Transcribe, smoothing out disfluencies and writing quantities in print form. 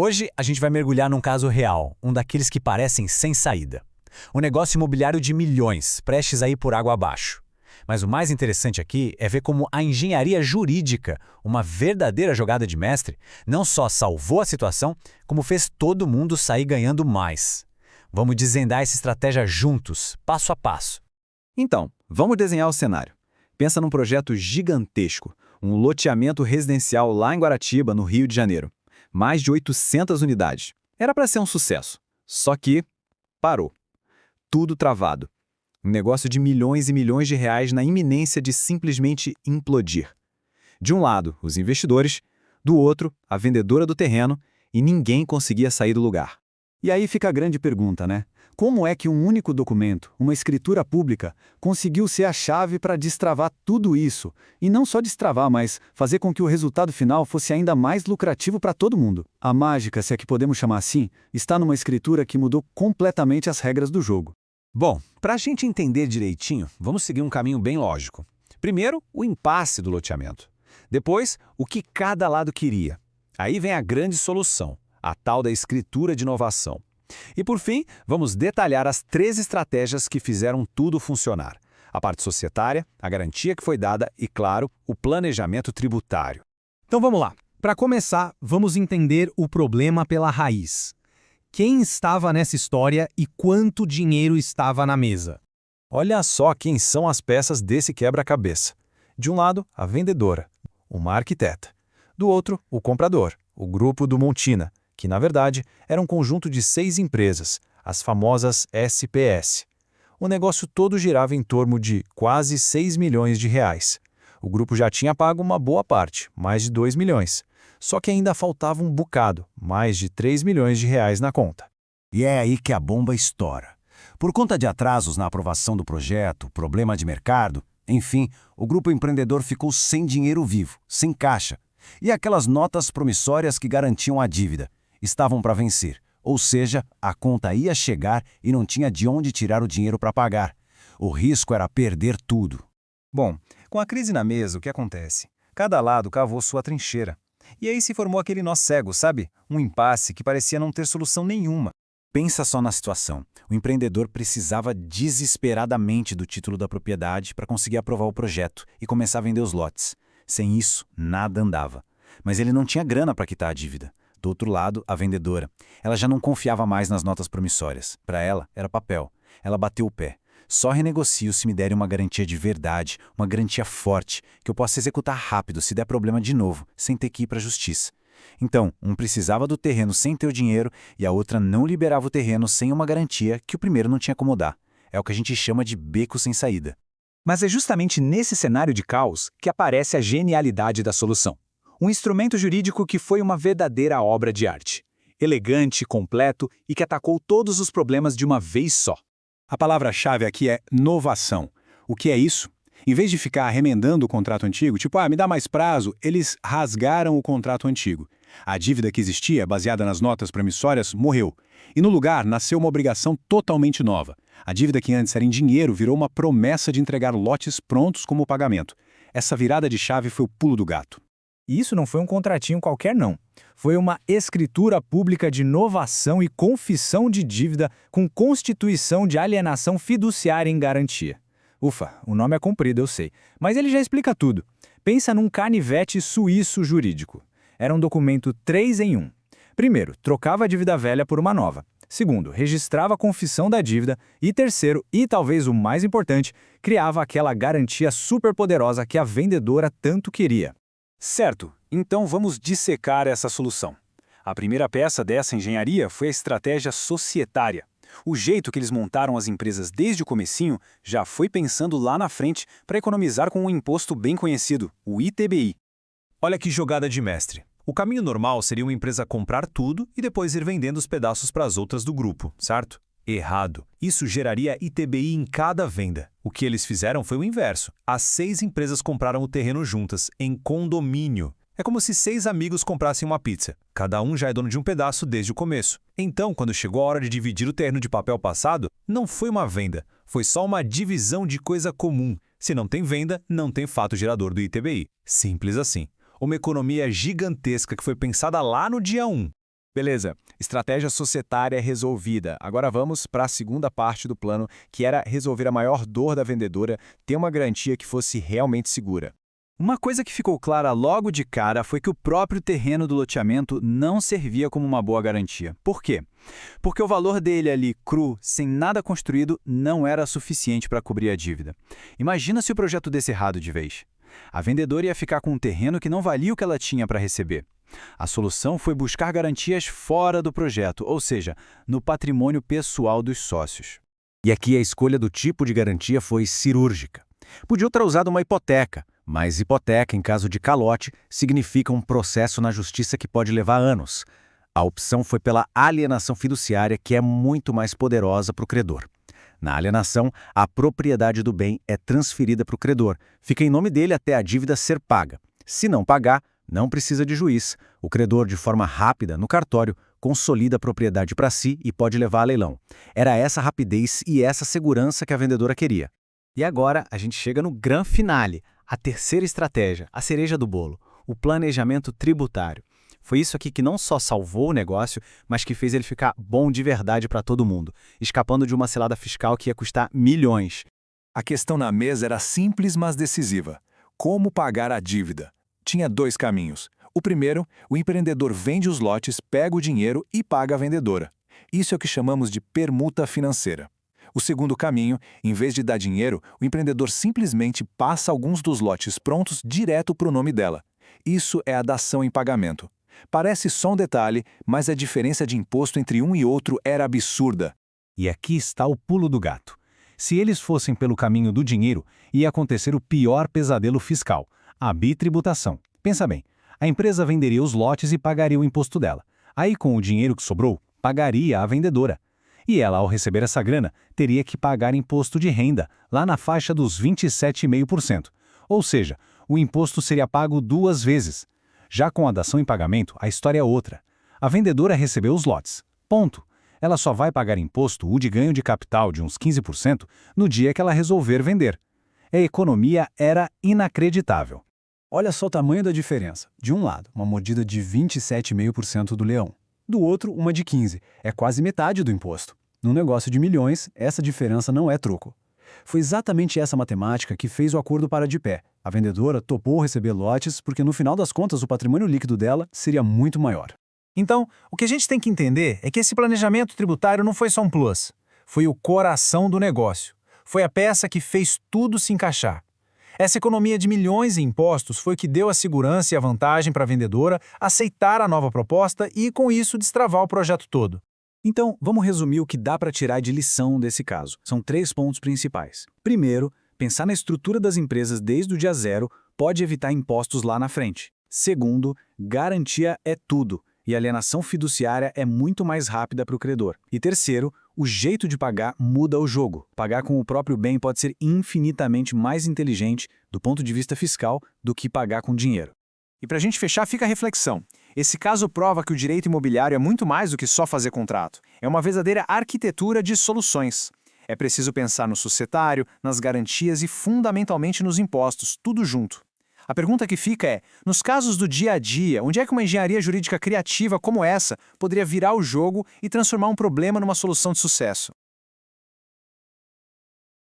Hoje a gente vai mergulhar num caso real, um daqueles que parecem sem saída. Um negócio imobiliário de milhões, prestes a ir por água abaixo. Mas o mais interessante aqui é ver como a engenharia jurídica, uma verdadeira jogada de mestre, não só salvou a situação, como fez todo mundo sair ganhando mais. Vamos desvendar essa estratégia juntos, passo a passo. Então, vamos desenhar o cenário. Pensa num projeto gigantesco, um loteamento residencial lá em Guaratiba, no Rio de Janeiro. Mais de 800 unidades. Era para ser um sucesso. Só que parou. Tudo travado. Um negócio de milhões e milhões de reais na iminência de simplesmente implodir. De um lado, os investidores, do outro, a vendedora do terreno, e ninguém conseguia sair do lugar. E aí fica a grande pergunta, né? Como é que um único documento, uma escritura pública, conseguiu ser a chave para destravar tudo isso? E não só destravar, mas fazer com que o resultado final fosse ainda mais lucrativo para todo mundo. A mágica, se é que podemos chamar assim, está numa escritura que mudou completamente as regras do jogo. Bom, para a gente entender direitinho, vamos seguir um caminho bem lógico. Primeiro, o impasse do loteamento. Depois, o que cada lado queria. Aí vem a grande solução, a tal da escritura de inovação. E por fim, vamos detalhar as 3 estratégias que fizeram tudo funcionar. A parte societária, a garantia que foi dada e, claro, o planejamento tributário. Então vamos lá. Para começar, vamos entender o problema pela raiz. Quem estava nessa história e quanto dinheiro estava na mesa? Olha só quem são as peças desse quebra-cabeça. De um lado, a vendedora, uma arquiteta. Do outro, o comprador, o grupo do Montina, que, na verdade, era um conjunto de 6 empresas, as famosas SPS. O negócio todo girava em torno de quase 6 milhões de reais. O grupo já tinha pago uma boa parte, mais de 2 milhões. Só que ainda faltava um bocado, mais de 3 milhões de reais na conta. E é aí que a bomba estoura. Por conta de atrasos na aprovação do projeto, problema de mercado, enfim, o grupo empreendedor ficou sem dinheiro vivo, sem caixa. E aquelas notas promissórias que garantiam a dívida estavam para vencer, ou seja, a conta ia chegar e não tinha de onde tirar o dinheiro para pagar. O risco era perder tudo. Bom, com a crise na mesa, o que acontece? Cada lado cavou sua trincheira. E aí se formou aquele nó cego, sabe? Um impasse que parecia não ter solução nenhuma. Pensa só na situação. O empreendedor precisava desesperadamente do título da propriedade para conseguir aprovar o projeto e começar a vender os lotes. Sem isso, nada andava. Mas ele não tinha grana para quitar a dívida. Do outro lado, a vendedora. Ela já não confiava mais nas notas promissórias. Para ela, era papel. Ela bateu o pé. Só renegocio se me derem uma garantia de verdade, uma garantia forte, que eu possa executar rápido se der problema de novo, sem ter que ir para a justiça. Então, um precisava do terreno sem ter o dinheiro e a outra não liberava o terreno sem uma garantia que o primeiro não tinha como dar. É o que a gente chama de beco sem saída. Mas é justamente nesse cenário de caos que aparece a genialidade da solução. Um instrumento jurídico que foi uma verdadeira obra de arte. Elegante, completo e que atacou todos os problemas de uma vez só. A palavra-chave aqui é novação. O que é isso? Em vez de ficar remendando o contrato antigo, tipo, me dá mais prazo, eles rasgaram o contrato antigo. A dívida que existia, baseada nas notas promissórias, morreu. E no lugar nasceu uma obrigação totalmente nova. A dívida que antes era em dinheiro virou uma promessa de entregar lotes prontos como pagamento. Essa virada de chave foi o pulo do gato. E isso não foi um contratinho qualquer, não. Foi uma escritura pública de novação e confissão de dívida com constituição de alienação fiduciária em garantia. Ufa, o nome é comprido, eu sei, mas ele já explica tudo. Pensa num canivete suíço jurídico. Era um documento 3 em 1. Primeiro, trocava a dívida velha por uma nova. Segundo, registrava a confissão da dívida. E terceiro, e talvez o mais importante, criava aquela garantia superpoderosa que a vendedora tanto queria. Certo, então vamos dissecar essa solução. A primeira peça dessa engenharia foi a estratégia societária. O jeito que eles montaram as empresas desde o comecinho já foi pensando lá na frente para economizar com um imposto bem conhecido, o ITBI. Olha que jogada de mestre. O caminho normal seria uma empresa comprar tudo e depois ir vendendo os pedaços para as outras do grupo, certo? Errado. Isso geraria ITBI em cada venda. O que eles fizeram foi o inverso. As 6 empresas compraram o terreno juntas, em condomínio. É como se 6 amigos comprassem uma pizza. Cada um já é dono de um pedaço desde o começo. Então, quando chegou a hora de dividir o terreno de papel passado, não foi uma venda. Foi só uma divisão de coisa comum. Se não tem venda, não tem fato gerador do ITBI. Simples assim. Uma economia gigantesca que foi pensada lá no dia 1. Beleza, estratégia societária resolvida. Agora vamos para a segunda parte do plano, que era resolver a maior dor da vendedora, ter uma garantia que fosse realmente segura. Uma coisa que ficou clara logo de cara foi que o próprio terreno do loteamento não servia como uma boa garantia. Por quê? Porque o valor dele ali, cru, sem nada construído, não era suficiente para cobrir a dívida. Imagina se o projeto desse errado de vez. A vendedora ia ficar com um terreno que não valia o que ela tinha para receber. A solução foi buscar garantias fora do projeto, ou seja, no patrimônio pessoal dos sócios. E aqui a escolha do tipo de garantia foi cirúrgica. Podia ter usado uma hipoteca, mas hipoteca, em caso de calote, significa um processo na justiça que pode levar anos. A opção foi pela alienação fiduciária, que é muito mais poderosa para o credor. Na alienação, a propriedade do bem é transferida para o credor, fica em nome dele até a dívida ser paga. Se não pagar, não precisa de juiz. O credor, de forma rápida, no cartório, consolida a propriedade para si e pode levar a leilão. Era essa rapidez e essa segurança que a vendedora queria. E agora a gente chega no gran finale, a terceira estratégia, a cereja do bolo, o planejamento tributário. Foi isso aqui que não só salvou o negócio, mas que fez ele ficar bom de verdade para todo mundo, escapando de uma cilada fiscal que ia custar milhões. A questão na mesa era simples, mas decisiva. Como pagar a dívida? Tinha dois caminhos. O primeiro, o empreendedor vende os lotes, pega o dinheiro e paga a vendedora. Isso é o que chamamos de permuta financeira. O segundo caminho, em vez de dar dinheiro, o empreendedor simplesmente passa alguns dos lotes prontos direto para o nome dela. Isso é a dação em pagamento. Parece só um detalhe, mas a diferença de imposto entre um e outro era absurda. E aqui está o pulo do gato. Se eles fossem pelo caminho do dinheiro, ia acontecer o pior pesadelo fiscal, a bitributação. Pensa bem, a empresa venderia os lotes e pagaria o imposto dela. Aí, com o dinheiro que sobrou, pagaria a vendedora. E ela, ao receber essa grana, teria que pagar imposto de renda, lá na faixa dos 27,5%. Ou seja, o imposto seria pago 2 vezes. Já com a dação em pagamento, a história é outra. A vendedora recebeu os lotes. Ponto. Ela só vai pagar imposto ou de ganho de capital de uns 15% no dia que ela resolver vender. A economia era inacreditável. Olha só o tamanho da diferença. De um lado, uma mordida de 27,5% do leão. Do outro, uma de 15%. É quase metade do imposto. Num negócio de milhões, essa diferença não é troco. Foi exatamente essa matemática que fez o acordo parar de pé. A vendedora topou receber lotes porque, no final das contas, o patrimônio líquido dela seria muito maior. Então, o que a gente tem que entender é que esse planejamento tributário não foi só um plus. Foi o coração do negócio. Foi a peça que fez tudo se encaixar. Essa economia de milhões em impostos foi o que deu a segurança e a vantagem para a vendedora aceitar a nova proposta e, com isso, destravar o projeto todo. Então, vamos resumir o que dá para tirar de lição desse caso. São 3 pontos principais. Primeiro, pensar na estrutura das empresas desde o dia zero pode evitar impostos lá na frente. Segundo, garantia é tudo, e a alienação fiduciária é muito mais rápida para o credor. E terceiro, o jeito de pagar muda o jogo. Pagar com o próprio bem pode ser infinitamente mais inteligente do ponto de vista fiscal do que pagar com dinheiro. E para a gente fechar, fica a reflexão. Esse caso prova que o direito imobiliário é muito mais do que só fazer contrato. É uma verdadeira arquitetura de soluções. É preciso pensar no societário, nas garantias e, fundamentalmente, nos impostos, tudo junto. A pergunta que fica é, nos casos do dia a dia, onde é que uma engenharia jurídica criativa como essa poderia virar o jogo e transformar um problema numa solução de sucesso?